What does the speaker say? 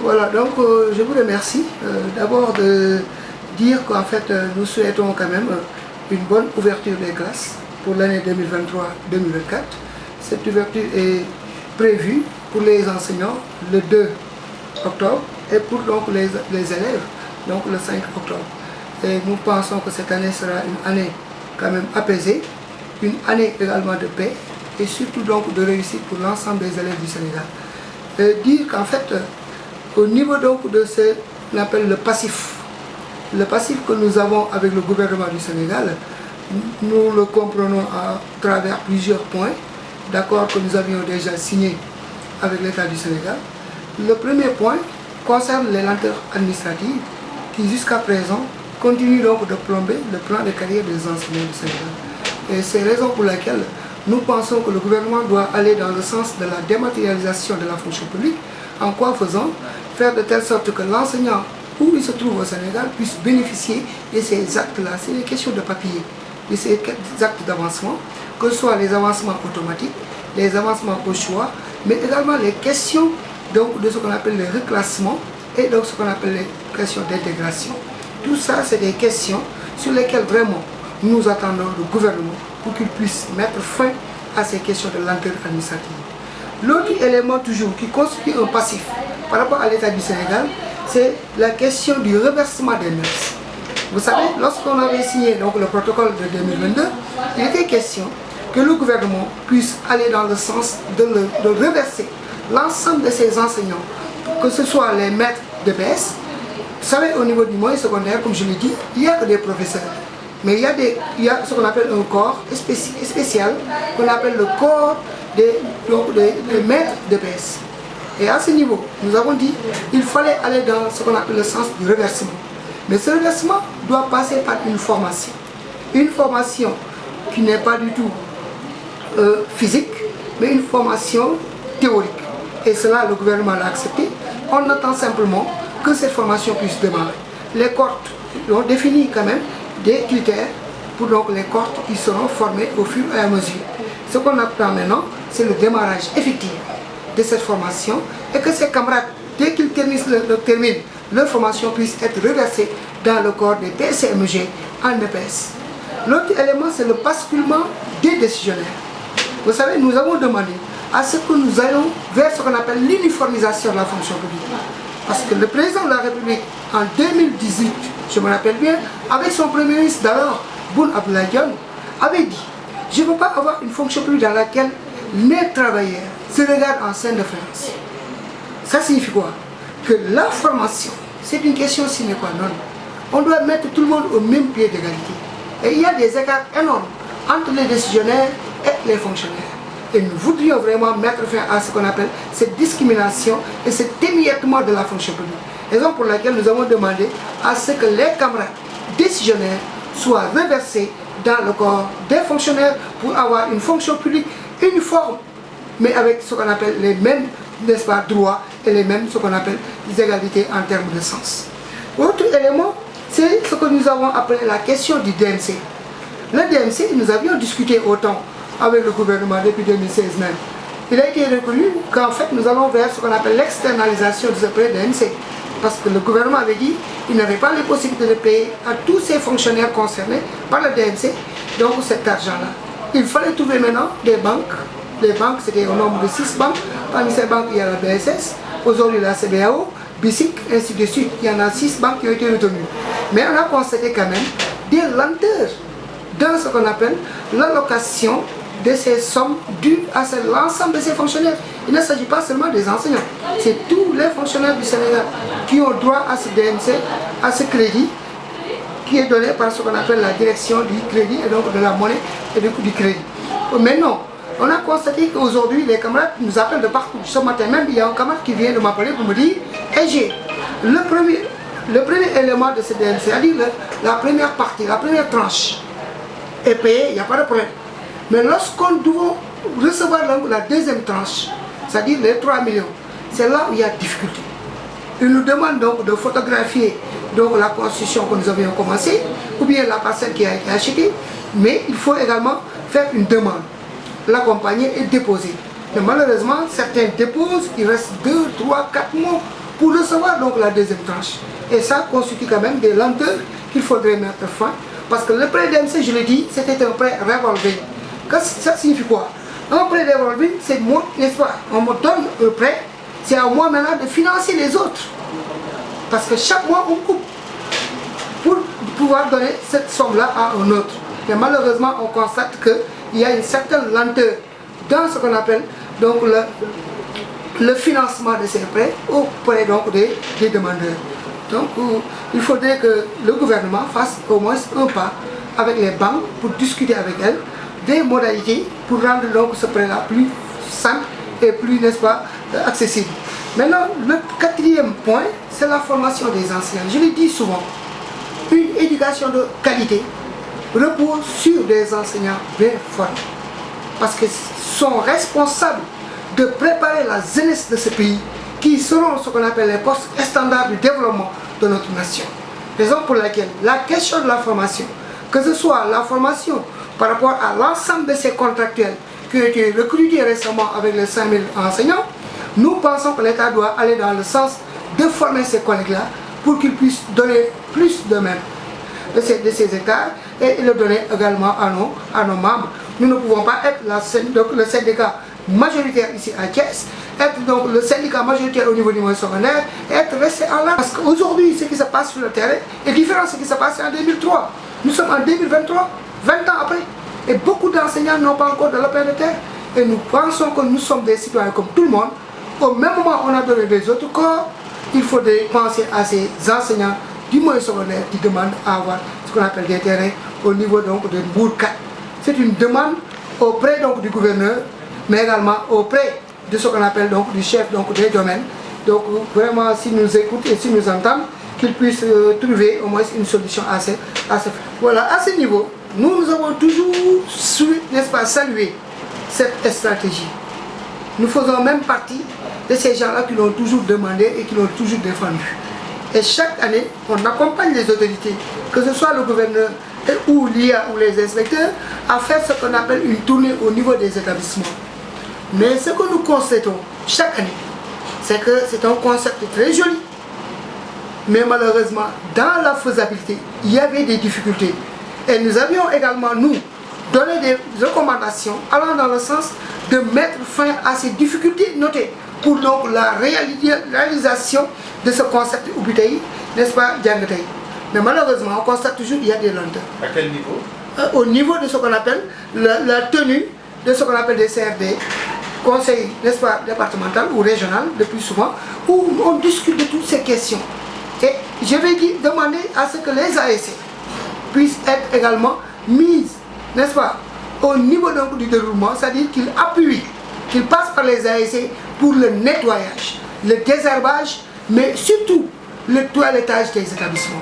Voilà, donc je vous remercie d'abord de dire qu'en fait nous souhaitons quand même une bonne ouverture des classes pour l'année 2023-2024. Cette ouverture est prévue pour les enseignants le 2 octobre et pour donc les élèves donc le 5 octobre. Et nous pensons que cette année sera une année quand même apaisée, une année également de paix et surtout donc de réussite pour l'ensemble des élèves du Sénégal. Dire qu'en fait, au niveau donc de ce qu'on appelle le passif que nous avons avec le gouvernement du Sénégal, nous le comprenons à travers plusieurs points, d'accords que nous avions déjà signés avec l'État du Sénégal. Le premier point concerne les lenteurs administratives qui jusqu'à présent continuent donc de plomber le plan de carrière des enseignants du Sénégal. Et c'est la raison pour laquelle nous pensons que le gouvernement doit aller dans le sens de la dématérialisation de la fonction publique, en quoi faisant faire de telle sorte que l'enseignant, où il se trouve au Sénégal, puisse bénéficier de ces actes-là. C'est des questions de papier, de ces actes d'avancement, que ce soit les avancements automatiques, les avancements au choix, mais également les questions donc, de ce qu'on appelle les reclassements et donc ce qu'on appelle les questions d'intégration. Tout ça, c'est des questions sur lesquelles vraiment nous attendons le gouvernement pour qu'il puisse mettre fin à ces questions de lenteur administrative. L'autre élément toujours qui constitue un passif par rapport à l'État du Sénégal, c'est la question du reversement des MES. Vous savez, lorsqu'on avait signé donc, le protocole de 2022, il était question que le gouvernement puisse aller dans le sens de reverser l'ensemble de ces enseignants, que ce soit les maîtres de BS. Vous savez, au niveau du moyen secondaire, comme je l'ai dit, il n'y a que des professeurs. Mais il y a ce qu'on appelle un corps spécial, qu'on appelle le corps des maîtres de BS. Et à ce niveau, nous avons dit qu'il fallait aller dans ce qu'on appelle le sens du reversement. Mais ce reversement doit passer par une formation. Une formation qui n'est pas du tout physique, mais une formation théorique. Et cela, le gouvernement l'a accepté. On attend simplement que cette formation puisse démarrer. Les cohortes ont défini quand même des critères pour donc les cohortes qui seront formées au fur et à mesure. Ce qu'on attend maintenant, c'est le démarrage effectif de cette formation et que ces camarades, dès qu'ils terminent leur formation, puissent être reversés dans le corps des PCMG en EPS. L'autre élément, c'est le basculement des décisionnaires. Vous savez, nous avons demandé à ce que nous allons vers ce qu'on appelle l'uniformisation de la fonction publique. Parce que le président de la République, en 2018, je me rappelle bien, avec son premier ministre d'alors, Boun Abdallah Dionne, avait dit « Je ne veux pas avoir une fonction publique dans laquelle les travailleurs se regardent en scène de France. » Ça signifie quoi? Que la formation, c'est une question sine qua non. On doit mettre tout le monde au même pied d'égalité. Et il y a des écarts énormes entre les décisionnaires et les fonctionnaires. Et nous voudrions vraiment mettre fin à ce qu'on appelle cette discrimination et cet émiettement de la fonction publique. Raison pour laquelle nous avons demandé à ce que les camarades décisionnaires soient reversés dans le corps des fonctionnaires pour avoir une fonction publique uniforme, mais avec ce qu'on appelle les mêmes, n'est-ce pas, droits et les mêmes, ce qu'on appelle les égalités en termes de sens. Autre élément, c'est ce que nous avons appelé la question du DMC. Le DMC, nous avions discuté autant avec le gouvernement depuis 2016 même. Il a été reconnu qu'en fait nous allons vers ce qu'on appelle l'externalisation de ce prêt DMC. Parce que le gouvernement avait dit qu'il n'avait pas les possibilités de payer à tous ces fonctionnaires concernés par le DMC, donc cet argent-là. Il fallait trouver maintenant des banques. Les banques, c'était au nombre de 6 banques. Parmi ces banques, il y a la BSS, aujourd'hui la CBAO, BICIC, ainsi de suite. Il y en a 6 banques qui ont été retenues. Mais on a constaté quand même des lenteurs dans ce qu'on appelle l'allocation de ces sommes dues à l'ensemble de ces fonctionnaires. Il ne s'agit pas seulement des enseignants, c'est tous les fonctionnaires du Sénégal qui ont droit à ce DMC, à ce crédit qui est donné par ce qu'on appelle la direction du crédit et donc de la monnaie et du crédit. Mais non, on a constaté qu'aujourd'hui les camarades nous appellent de partout. Ce matin même, il y a un camarade qui vient de m'appeler pour me dire hey, le premier élément de ce DMC, c'est-à-dire la première partie, la première tranche est payée, il n'y a pas de problème. Mais lorsqu'on doit recevoir la deuxième tranche, c'est-à-dire les 3 millions, c'est là où il y a difficulté. Il nous demande donc de photographier donc, la construction que nous avions commencé, ou bien la parcelle qui a été achetée, mais il faut également faire une demande, l'accompagner et déposer. Mais malheureusement, certains déposent, il reste 2, 3, 4 mois pour recevoir donc la deuxième tranche. Et ça constitue quand même des lenteurs qu'il faudrait mettre fin. Parce que le prêt DMC, je l'ai dit, c'était un prêt revolving. Ça signifie quoi? Un prêt revolving, c'est moi, n'est-ce pas? On me donne un prêt, c'est à moi maintenant de financer les autres. Parce que chaque mois, on coupe pour pouvoir donner cette somme-là à un autre. Mais malheureusement, on constate qu'il y a une certaine lenteur dans ce qu'on appelle donc le financement de ces prêts auprès donc des demandeurs. Donc il faudrait que le gouvernement fasse au moins un pas avec les banques pour discuter avec elles des modalités pour rendre donc ce prêt-là plus simple et plus, n'est-ce pas, accessible. Maintenant, le quatrième point, c'est la formation des enseignants. Je le dis souvent, une éducation de qualité repose sur des enseignants bien formés. Parce qu'ils sont responsables de préparer la jeunesse de ce pays qui seront ce qu'on appelle les postes standards du développement de notre nation. Raison pour laquelle la question de la formation, que ce soit la formation par rapport à l'ensemble de ces contractuels qui ont été recrutés récemment avec les 5000 enseignants, nous pensons que l'État doit aller dans le sens de former ces collègues-là pour qu'ils puissent donner plus de même de ces écarts et le donner également à nos membres. Nous ne pouvons pas être le syndicat majoritaire ici à Thiès, être donc le syndicat majoritaire au niveau du moyen secondaire et être resté en là. Parce qu'aujourd'hui, ce qui se passe sur le terrain est différent de ce qui se passe en 2003. Nous sommes en 2023, 20 ans après, et beaucoup d'enseignants n'ont pas encore de lopin de terre. Et nous pensons que nous sommes des citoyens comme tout le monde. Au même moment où on a donné des autres corps, il faudrait penser à ces enseignants du moyen secondaire qui demandent à avoir ce qu'on appelle des terrains au niveau donc de Mbour 4. C'est une demande auprès donc du gouverneur, mais également auprès de ce qu'on appelle donc du chef donc des domaines. Donc vraiment, s'il nous écoute et s'il nous entend, qu'il puisse trouver au moins une solution à ce. Voilà, à ce niveau, nous avons toujours su, n'est-ce pas, saluer cette stratégie. Nous faisons même partie de ces gens-là qui l'ont toujours demandé et qui l'ont toujours défendu. Et chaque année, on accompagne les autorités, que ce soit le gouverneur ou l'IA ou les inspecteurs, à faire ce qu'on appelle une tournée au niveau des établissements. Mais ce que nous constatons chaque année, c'est que c'est un concept très joli. Mais malheureusement, dans la faisabilité, il y avait des difficultés. Et nous avions également, nous, donné des recommandations allant dans le sens de mettre fin à ces difficultés notées pour donc la réalisation de ce concept Ubitaï, n'est-ce pas, Djangatay. Mais malheureusement, on constate toujours qu'il y a des lenteurs. À quel niveau? Au niveau de ce qu'on appelle la tenue de ce qu'on appelle des CRD, conseil, n'est-ce pas, départemental ou régional, le plus souvent, où on discute de toutes ces questions. Et je vais demander à ce que les ASC puissent être également mises, n'est-ce pas, au niveau donc du déroulement, c'est-à-dire qu'ils appuient, qu'ils passent par les ASC pour le nettoyage, le désherbage, mais surtout le toilettage des établissements.